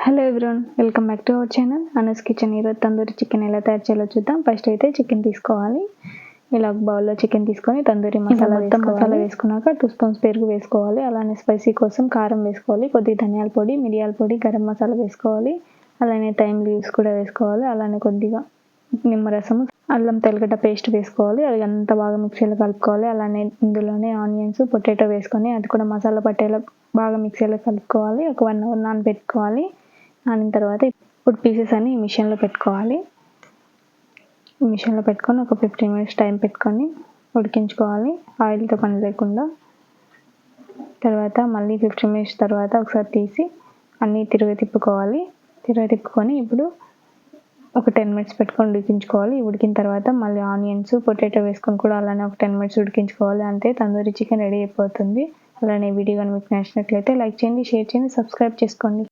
Hello everyone, welcome back to our channel Anas kitchen. ఈరోజు tandoori chicken ఎలా తయారు చేయాలో చూద్దాం. ఫస్ట్ అయితే చికెన్ తీసుకోవాలి. ఇలా ఒక బౌల్లో చికెన్ తీసుకొని తందూరి మసాలా వేసుకున్నాక 2 స్పూన్స్ పెరుగు వేసుకోవాలి. అలానే స్పైసీ కోసం కారం వేసుకోవాలి, కొద్దిగా ధనియాల పొడి, మిరియాల పొడి, గరం మసాలా వేసుకోవాలి. అలానే థైమ్ లీవ్స్ కూడా వేసుకోవాలి. అలానే కొద్దిగా నిమ్మరసము, అల్లం తెల్లగడ్డ పేస్ట్ వేసుకోవాలి. అది అంతా బాగా మిక్సీలో కలుపుకోవాలి. అలానే ఇందులోనే ఆనియన్స్, పొటాటో వేసుకొని అది కూడా మసాలా పట్టేలా బాగా మిక్సీలో కలుపుకోవాలి. ఒక 1 అవర్ నానబెట్టుకోవాలి. నానిన తర్వాత ఇప్పుడు పీసెస్ అన్ని ఈ మిషన్లో పెట్టుకోవాలి. మిషన్లో పెట్టుకొని ఒక 15 మినిట్స్ టైం పెట్టుకొని ఉడికించుకోవాలి, ఆయిల్తో పని లేకుండా. తర్వాత మళ్ళీ 15 మినిట్స్ తర్వాత ఒకసారి తీసి అన్నీ తిప్పుకొని ఇప్పుడు ఒక 10 మినిట్స్ పెట్టుకొని ఉడికించుకోవాలి. ఉడికిన తర్వాత మళ్ళీ ఆనియన్స్, పొటాటో వేసుకొని కూడా అలానే ఒక 10 మినిట్స్ ఉడికించుకోవాలి. అంతే, తందూరి చికెన్ రెడీ అయిపోతుంది. అలానే వీడియో కానీ మీకు నచ్చినట్లయితే లైక్ చేయండి, షేర్ చేయండి, సబ్స్క్రైబ్ చేసుకోండి.